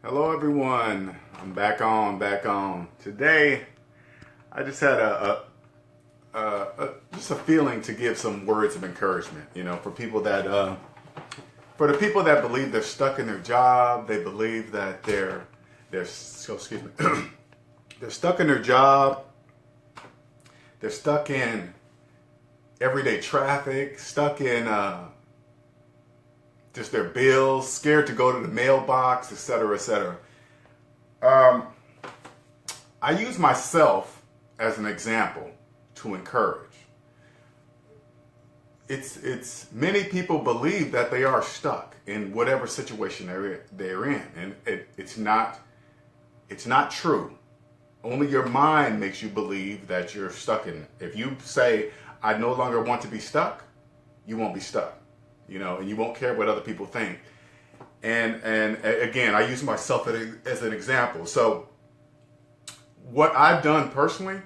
Hello everyone, I'm back on. Today, I just had just a feeling to give some words of encouragement. For people for the people that believe they're stuck in their job, they believe that excuse me, they're stuck in their job, they're stuck in everyday traffic, stuck in just their bills, scared to go to the mailbox, etc., etc. I use myself as an example to encourage. It's many people believe that they are stuck in whatever situation they're in, and it's not true. Only your mind makes you believe that you're stuck in it. If you say, "I no longer want to be stuck," you won't be stuck. And you won't care what other people think. And again, I use myself as an example. So what I've done personally,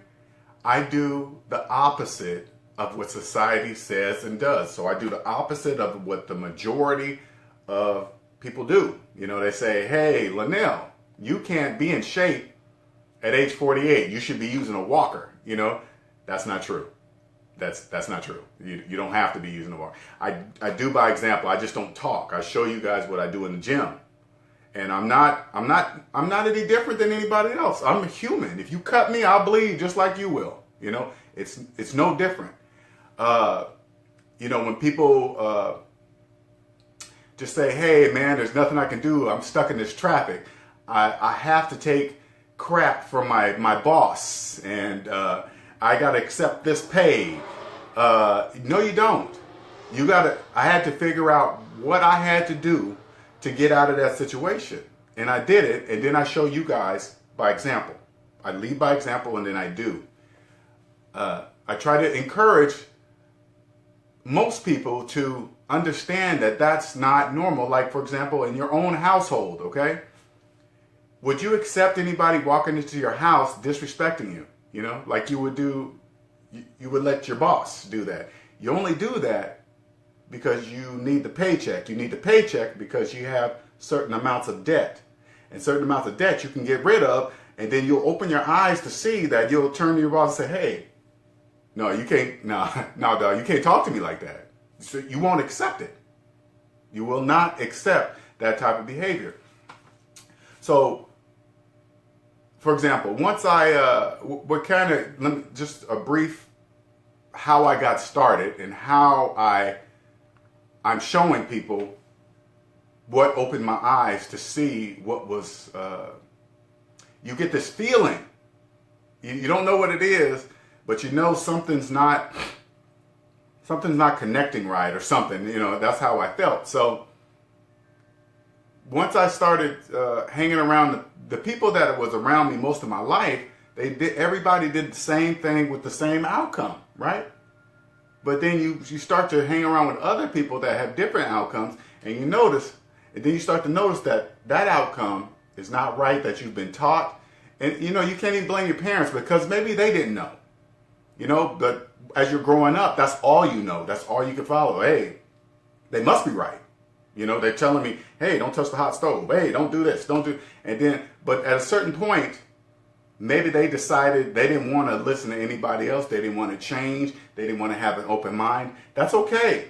I do the opposite of what society says and does. So I do the opposite of what the majority of people do. They say, "Hey, Linnell, you can't be in shape at age 48. You should be using a walker." That's not true. That's not true. You don't have to be using a walker. I do by example. I just don't talk. I show you guys what I do in the gym. And I'm not any different than anybody else. I'm a human. If you cut me, I'll bleed just like you will. It's no different. When people just say, "Hey man, there's nothing I can do. I'm stuck in this traffic. I have to take crap from my boss, and I gotta accept this pay." No, you don't. I had to figure out what I had to do to get out of that situation. And I did it, and then I show you guys by example. I lead by example, and then I do. I try to encourage most people to understand that that's not normal. Like, for example, in your own household, okay? Would you accept anybody walking into your house disrespecting you? Like you would do, you would let your boss do that. You only do that because you need the paycheck. You need the paycheck because you have certain amounts of debt. And certain amounts of debt you can get rid of, and then you'll open your eyes to see that you'll turn to your boss and say, "Hey, no, you can't, no, dog, you can't talk to me like that." So you won't accept it. You will not accept that type of behavior. So, for example, once just a brief how I got started and how I'm showing people what opened my eyes to see what was, you get this feeling. You don't know what it is, but something's not connecting right or something. That's how I felt. So once I started hanging around the people that was around me most of my life, everybody did the same thing with the same outcome, right? But then you start to hang around with other people that have different outcomes, and then you start to notice that outcome is not right, that you've been taught. And you can't even blame your parents because maybe they didn't know. But as you're growing up, that's all you know. That's all you can follow. Hey, they must be right. They're telling me, "Hey, don't touch the hot stove. Hey, don't do this. Don't do." But at a certain point, maybe they decided they didn't want to listen to anybody else. They didn't want to change. They didn't want to have an open mind. That's okay.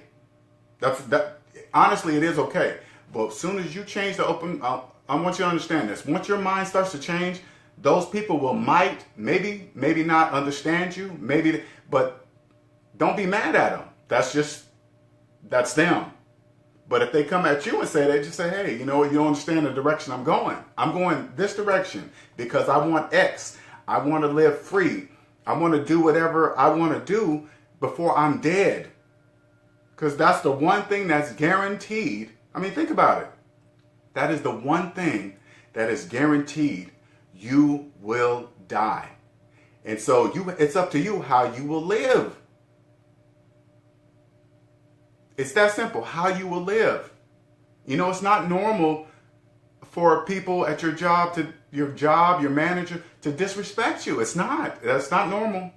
Honestly, it is okay. But as soon as you change I want you to understand this. Once your mind starts to change, those people maybe not understand you. But don't be mad at them. That's them. But if they come at you and just say, "Hey, you don't understand the direction I'm going. I'm going this direction because I want X. I want to live free. I want to do whatever I want to do before I'm dead." Because that's the one thing that's guaranteed. I mean, think about it. That is the one thing that is guaranteed. You will die. And so it's up to you how you will live. It's that simple, how you will live. It's not normal for people at your job, your manager, to disrespect you. It's not. That's not normal.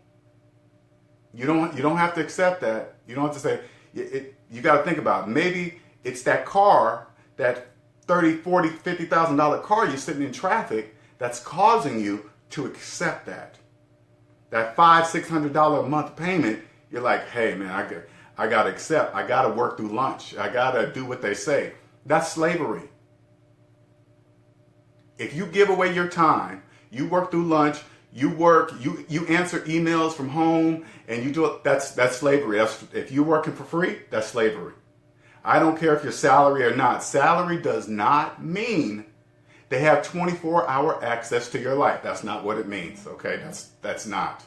You don't have to accept that. You don't have to say, you got to think about it. Maybe it's that car that $30, $40, $50,000 car, you're sitting in traffic, that's causing you to accept that. That $500-$600 a month payment, you're like, hey man, I gotta accept. I gotta work through lunch. I gotta do what they say. That's slavery. If you give away your time, you work through lunch, you work, you answer emails from home, and you do it, that's slavery. If you're working for free, that's slavery. I don't care if you're salary or not. Salary does not mean they have 24-hour access to your life. That's not what it means, okay? That's not.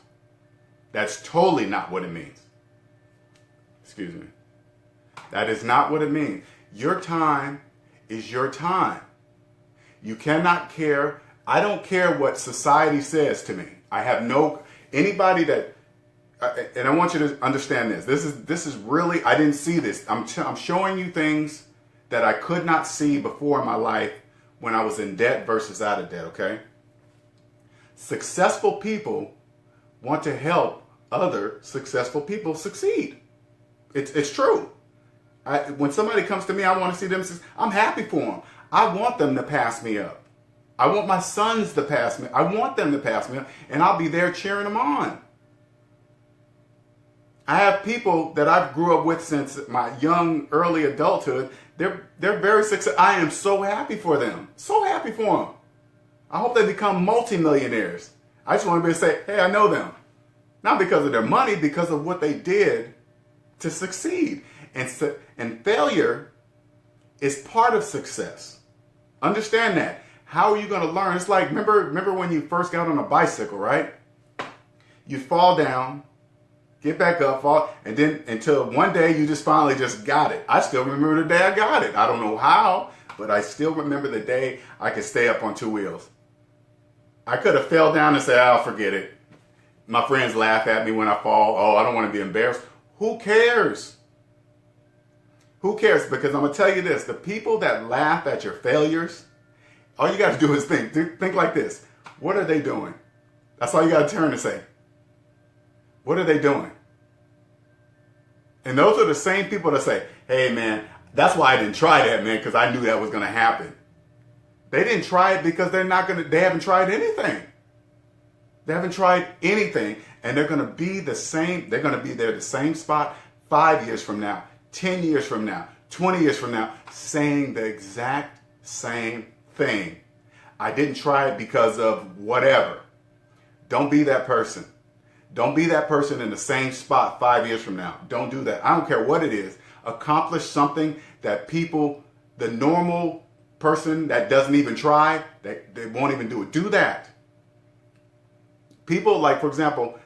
That's totally not what it means. Excuse me. That is not what it means. Your time is your time. You cannot care. I don't care what society says to me. I have no, anybody that, and I want you to understand this. This is really, I didn't see this. I'm showing you things that I could not see before in my life when I was in debt versus out of debt, okay? Successful people want to help other successful people succeed. It's true. When somebody comes to me, I want to see them, I'm happy for them. I want them to pass me up. I want my sons to pass me. I want them to pass me up, and I'll be there cheering them on. I have people that I grew up with since my young, early adulthood. They're very successful. I am so happy for them. So happy for them. I hope they become multimillionaires. I just want to be able to say, hey, I know them. Not because of their money, because of what they did to succeed. And failure is part of success. Understand that. How are you going to learn? It's like, remember when you first got on a bicycle, right? You fall down, get back up, fall, and then until one day you just finally just got it. I still remember the day I got it. I don't know how, but I still remember the day I could stay up on two wheels. I could have fell down and said, oh, forget it. My friends laugh at me when I fall. Oh, I don't want to be embarrassed. Who cares? Who cares? Because I'm going to tell you this. The people that laugh at your failures, all you got to do is think. Think like this. What are they doing? That's all you got to turn and say. What are they doing? And those are the same people that say, hey, man, that's why I didn't try that, man, because I knew that was going to happen. They didn't try it because they haven't tried anything. They haven't tried anything, and they're going to be the same. They're going to be there the same spot 5 years from now, 10 years from now, 20 years from now, saying the exact same thing. I didn't try it because of whatever. Don't be that person. Don't be that person in the same spot 5 years from now. Don't do that. I don't care what it is. Accomplish something that people, the normal person that doesn't even try, they won't even do it. Do that. People like, for example,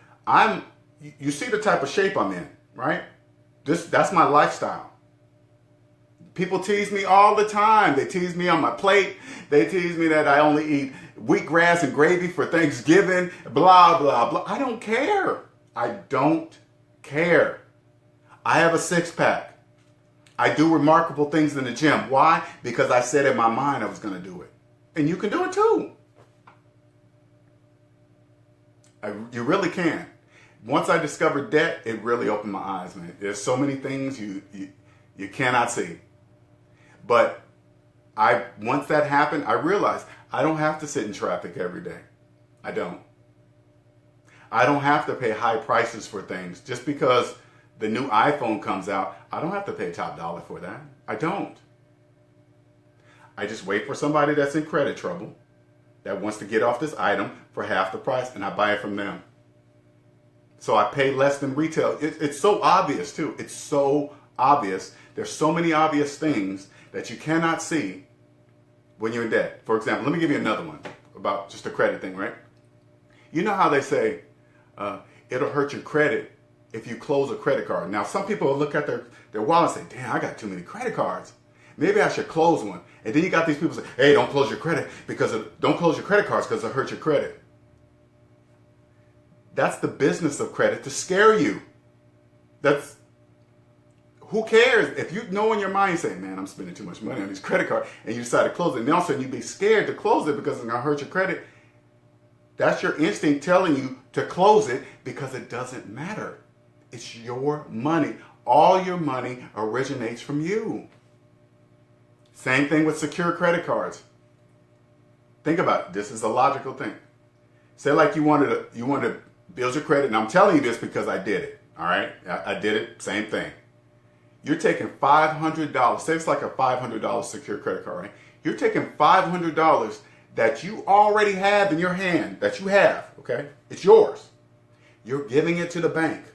you see the type of shape I'm in, right? That's my lifestyle. People tease me all the time. They tease me on my plate. They tease me that I only eat wheatgrass and gravy for Thanksgiving, blah, blah, blah. I don't care. I don't care. I have a six-pack. I do remarkable things in the gym. Why? Because I said in my mind I was going to do it. And you can do it too. You really can. Once I discovered debt, it really opened my eyes, man. There's so many things you cannot see. But once that happened, I realized I don't have to sit in traffic every day. I don't. I don't have to pay high prices for things. Just because the new iPhone comes out, I don't have to pay top dollar for that. I don't. I just wait for somebody that's in credit trouble that wants to get off this item for half the price, and I buy it from them. So I pay less than retail. It's so obvious too. It's so obvious. There's so many obvious things that you cannot see when you're in debt. For example, let me give you another one about just a credit thing, right? You know how they say it'll hurt your credit if you close a credit card. Now, some people will look at their wallet and say, damn, I got too many credit cards. Maybe I should close one. And then you got these people say, hey, don't close your credit don't close your credit cards because it'll hurt your credit. That's the business of credit, to scare you. Who cares? If you know in your mind, you say, man, I'm spending too much money on this credit card, and you decide to close it, and then all of a sudden you be scared to close it because it's going to hurt your credit. That's your instinct telling you to close it because it doesn't matter. It's your money. All your money originates from you. Same thing with secure credit cards. Think about it. This is a logical thing. Say like you wanted to build your credit, and I'm telling you this because I did it. All right, I did it. Same thing. You're taking $500. Say it's like a $500 secure credit card, right? You're taking $500 that you already have in your hand, that you have, okay? It's yours. You're giving it to the bank.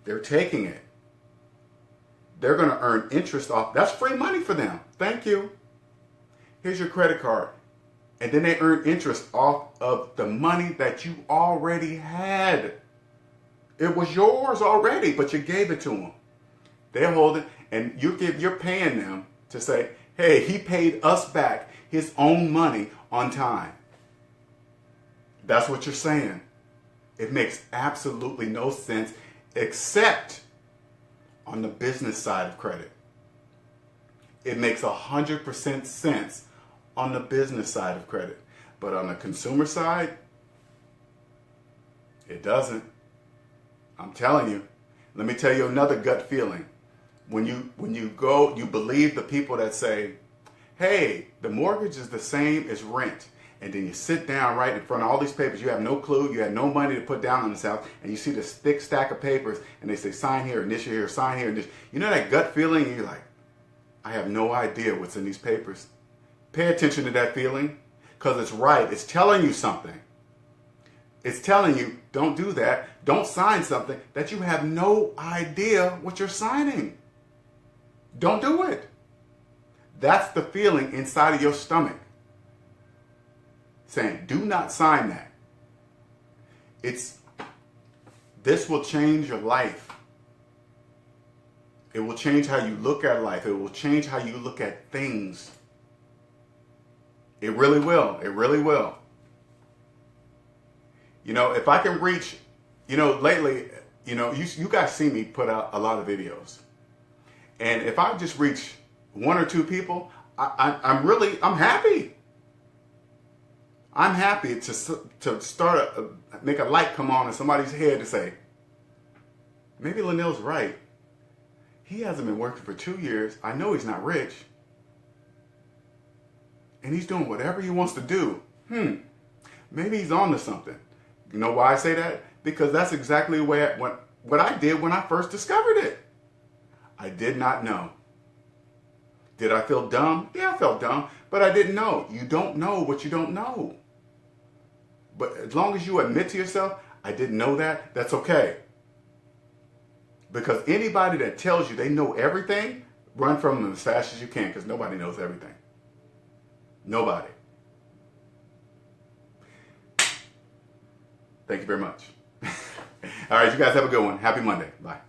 They're taking it. They're going to earn interest off. That's free money for them. Thank you. Here's your credit card. And then they earn interest off of the money that you already had. It was yours already, but you gave it to them. They hold it, and you're paying them to say, hey, he paid us back his own money on time. That's what you're saying. It makes absolutely no sense except on the business side of credit. It makes 100% sense on the business side of credit. But on the consumer side, it doesn't. I'm telling you. Let me tell you another gut feeling. When you go, you believe the people that say, hey, the mortgage is the same as rent. And then you sit down right in front of all these papers. You have no clue. You have no money to put down on this house. And you see this thick stack of papers. And they say, sign here, initial here, sign here. Initial. You know that gut feeling? And you're like, I have no idea what's in these papers. Pay attention to that feeling. Because it's right. It's telling you something. It's telling you, don't do that. Don't sign something that you have no idea what you're signing. Don't do it. That's the feeling inside of your stomach. Saying, do not sign that. This will change your life. It will change how you look at life. It will change how you look at things. It really will. It really will. You know, if I can reach, lately, you guys see me put out a lot of videos. And if I just reach one or two people, I'm happy. I'm happy to start make a light come on in somebody's head to say, maybe Lanil's right. He hasn't been working for 2 years. I know he's not rich. And he's doing whatever he wants to do. Maybe he's on to something. You know why I say that? Because that's exactly what I did when I first discovered it. I did not know. Did I feel dumb? Yeah, I felt dumb, but I didn't know. You don't know what you don't know. But as long as you admit to yourself, I didn't know that, that's okay. Because anybody that tells you they know everything, run from them as fast as you can, because nobody knows everything. Nobody. Thank you very much. All right, you guys have a good one. Happy Monday. Bye.